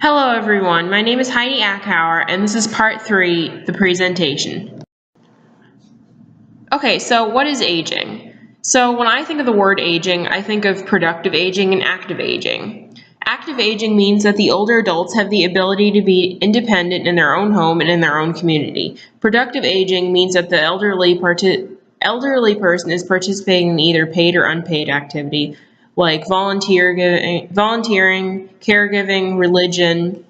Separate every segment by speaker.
Speaker 1: Hello everyone, my name is Heidi Ackhauer and this is part 3, the presentation. Okay, so what is aging? So when I think of the word aging, I think of productive aging and active aging. Active aging means that the older adults have the ability to be independent in their own home and in their own community. Productive aging means that the elderly person is participating in either paid or unpaid activity like volunteering, caregiving, religion.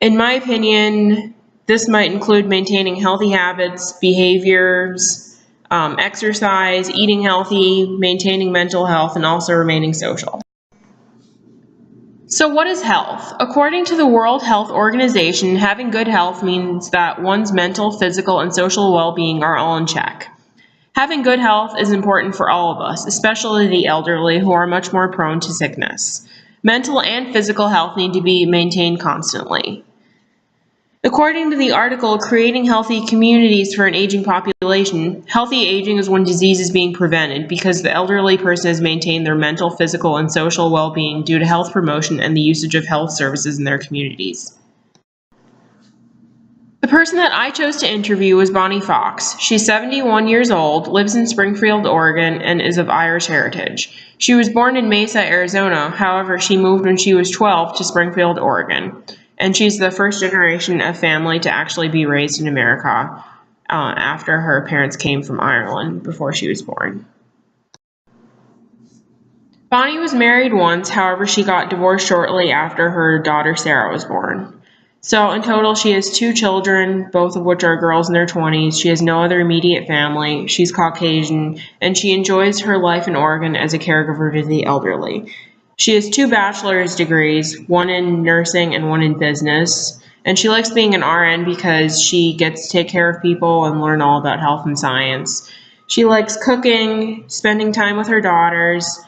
Speaker 1: In my opinion, this might include maintaining healthy habits, behaviors, exercise, eating healthy, maintaining mental health, and also remaining social. So what is health? According to the World Health Organization, having good health means that one's mental, physical, and social well-being are all in check. Having good health is important for all of us, especially the elderly who are much more prone to sickness. Mental and physical health need to be maintained constantly. According to the article, Creating Healthy Communities for an Aging Population, healthy aging is when disease is being prevented because the elderly person has maintained their mental, physical, and social well-being due to health promotion and the usage of health services in their communities. The person that I chose to interview was Bonnie Fox. She's 71 years old, lives in Springfield, Oregon, and is of Irish heritage. She was born in Mesa, Arizona. However, she moved when she was 12 to Springfield, Oregon. And she's the first generation of family to actually be raised in America after her parents came from Ireland before she was born. Bonnie was married once, however, she got divorced shortly after her daughter Sarah was born. So in total, she has 2 children, both of which are girls in their 20s. She has no other immediate family. She's Caucasian, and she enjoys her life in Oregon as a caregiver to the elderly. She has 2 bachelor's degrees, one in nursing and one in business. And she likes being an RN because she gets to take care of people and learn all about health and science. She likes cooking, spending time with her daughters,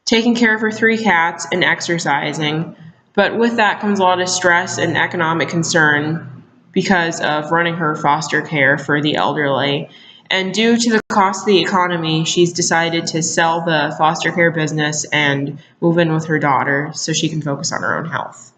Speaker 1: taking care of her 3 cats, and exercising. But with that comes a lot of stress and economic concern because of running her foster care for the elderly. And due to the cost of the economy, she's decided to sell the foster care business and move in with her daughter so she can focus on her own health.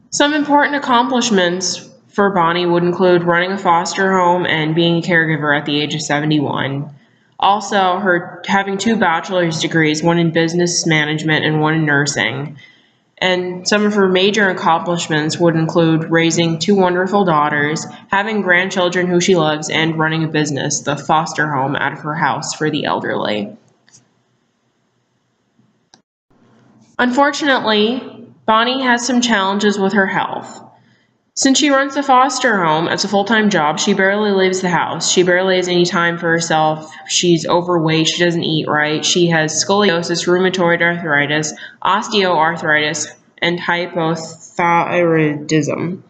Speaker 1: Some important accomplishments for Bonnie would include running a foster home and being a caregiver at the age of 71. Also, her having 2 bachelor's degrees, one in business management and one in nursing. And some of her major accomplishments would include raising 2 wonderful daughters, having grandchildren who she loves, and running a business, the foster home, out of her house for the elderly. Unfortunately, Bonnie has some challenges with her health. Since she runs the foster home as a full-time job, she barely leaves the house. She barely has any time for herself. She's overweight. She doesn't eat right. She has scoliosis, rheumatoid arthritis, osteoarthritis, and hypothyroidism.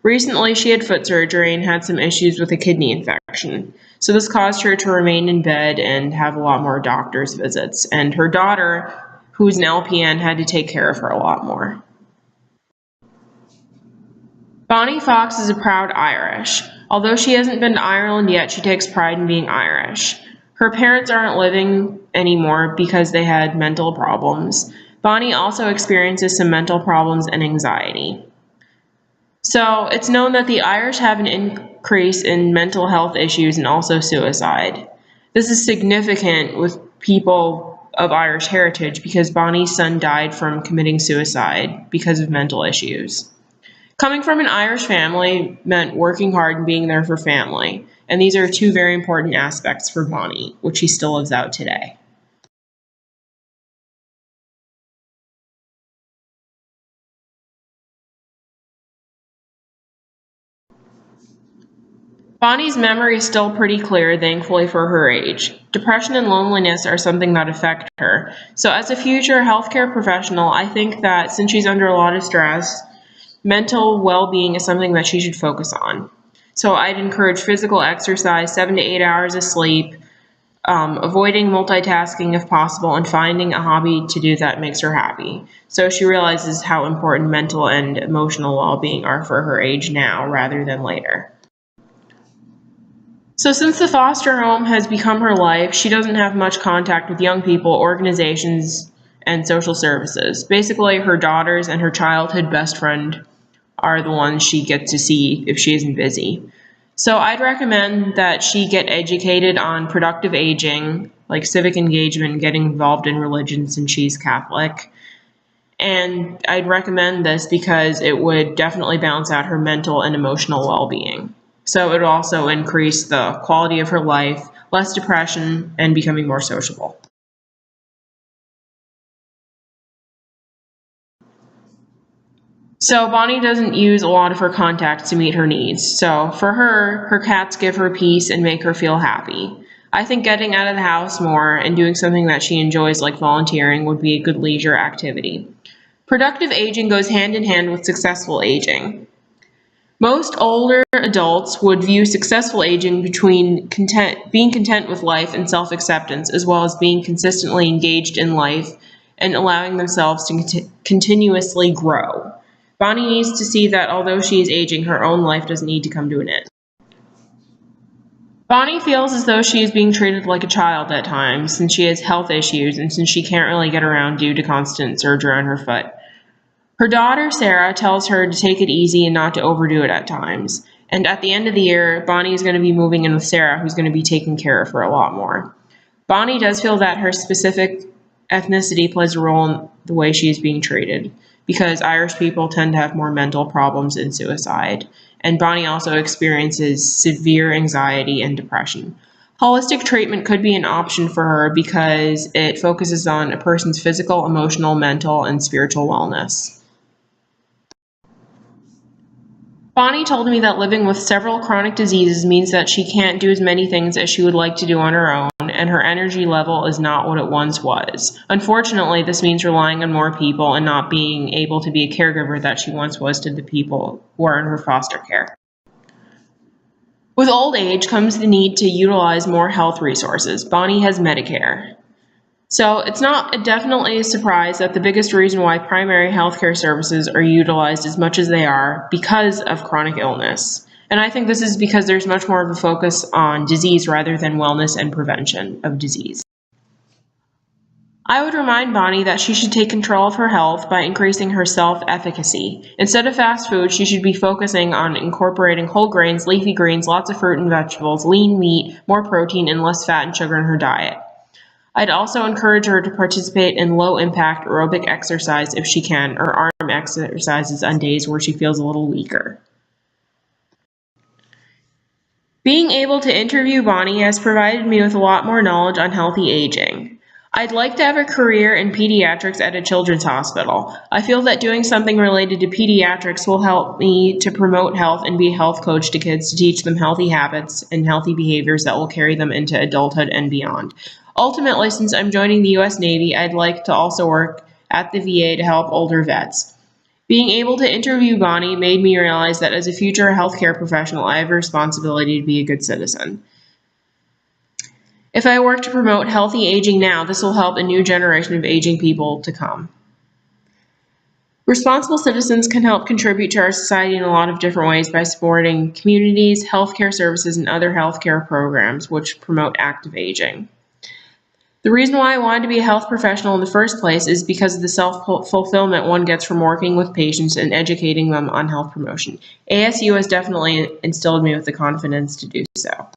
Speaker 1: Recently, she had foot surgery and had some issues with a kidney infection. So this caused her to remain in bed and have a lot more doctor's visits. And her daughter, who's an LPN, had to take care of her a lot more. Bonnie Fox is a proud Irish. Although she hasn't been to Ireland yet, she takes pride in being Irish. Her parents aren't living anymore because they had mental problems. Bonnie also experiences some mental problems and anxiety. So it's known that the Irish have an increase in mental health issues and also suicide. This is significant with people of Irish heritage because Bonnie's son died from committing suicide because of mental issues. Coming from an Irish family meant working hard and being there for family, and these are 2 very important aspects for Bonnie, which she still lives out today. Bonnie's memory is still pretty clear, thankfully for her age. Depression and loneliness are something that affect her. So as a future healthcare professional, I think that since she's under a lot of stress, mental well-being is something that she should focus on. So I'd encourage physical exercise, 7 to 8 hours of sleep, avoiding multitasking if possible, and finding a hobby to do that makes her happy. So she realizes how important mental and emotional well-being are for her age now rather than later. So since the foster home has become her life, she doesn't have much contact with young people, organizations, and social services. Basically, her daughters and her childhood best friend are the ones she gets to see if she isn't busy. So I'd recommend that she get educated on productive aging, like civic engagement, getting involved in religion since she's Catholic. And I'd recommend this because it would definitely balance out her mental and emotional well-being. So it would also increase the quality of her life, less depression, and becoming more sociable. So Bonnie doesn't use a lot of her contacts to meet her needs. So for her, her cats give her peace and make her feel happy. I think getting out of the house more and doing something that she enjoys, like volunteering, would be a good leisure activity. Productive aging goes hand in hand with successful aging. Most older adults would view successful aging between being content with life and self-acceptance, as well as being consistently engaged in life and allowing themselves to continuously grow. Bonnie needs to see that although she is aging, her own life doesn't need to come to an end. Bonnie feels as though she is being treated like a child at times, since she has health issues and since she can't really get around due to constant surgery on her foot. Her daughter, Sarah, tells her to take it easy and not to overdo it at times. And at the end of the year, Bonnie is going to be moving in with Sarah, who's going to be taking care of her a lot more. Bonnie does feel that her specific ethnicity plays a role in the way she is being treated, because Irish people tend to have more mental problems and suicide. And Bonnie also experiences severe anxiety and depression. Holistic treatment could be an option for her because it focuses on a person's physical, emotional, mental, and spiritual wellness. Bonnie told me that living with several chronic diseases means that she can't do as many things as she would like to do on her own, and her energy level is not what it once was. Unfortunately, this means relying on more people and not being able to be a caregiver that she once was to the people who are in her foster care. With old age comes the need to utilize more health resources. Bonnie has Medicare. So it's not definitely a surprise that the biggest reason why primary healthcare services are utilized as much as they are because of chronic illness. And I think this is because there's much more of a focus on disease rather than wellness and prevention of disease. I would remind Bonnie that she should take control of her health by increasing her self-efficacy. Instead of fast food, she should be focusing on incorporating whole grains, leafy greens, lots of fruit and vegetables, lean meat, more protein, and less fat and sugar in her diet. I'd also encourage her to participate in low-impact aerobic exercise if she can, or arm exercises on days where she feels a little weaker. Being able to interview Bonnie has provided me with a lot more knowledge on healthy aging. I'd like to have a career in pediatrics at a children's hospital. I feel that doing something related to pediatrics will help me to promote health and be a health coach to kids to teach them healthy habits and healthy behaviors that will carry them into adulthood and beyond. Ultimately, since I'm joining the U.S. Navy, I'd like to also work at the VA to help older vets. Being able to interview Bonnie made me realize that as a future healthcare professional, I have a responsibility to be a good citizen. If I work to promote healthy aging now, this will help a new generation of aging people to come. Responsible citizens can help contribute to our society in a lot of different ways by supporting communities, healthcare services, and other healthcare programs which promote active aging. The reason why I wanted to be a health professional in the first place is because of the self-fulfillment one gets from working with patients and educating them on health promotion. ASU has definitely instilled me with the confidence to do so.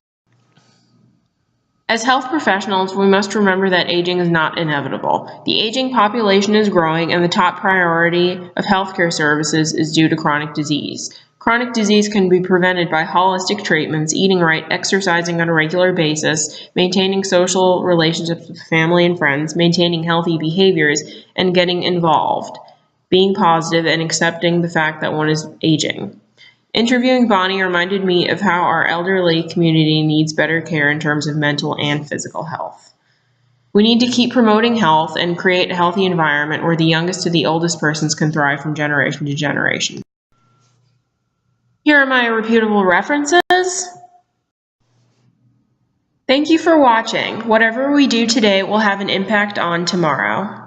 Speaker 1: As health professionals, we must remember that aging is not inevitable. The aging population is growing, and the top priority of healthcare services is due to chronic disease. Chronic disease can be prevented by holistic treatments, eating right, exercising on a regular basis, maintaining social relationships with family and friends, maintaining healthy behaviors, and getting involved, being positive and accepting the fact that one is aging. Interviewing Bonnie reminded me of how our elderly community needs better care in terms of mental and physical health. We need to keep promoting health and create a healthy environment where the youngest to the oldest persons can thrive from generation to generation. Here are my reputable references. Thank you for watching. Whatever we do today will have an impact on tomorrow.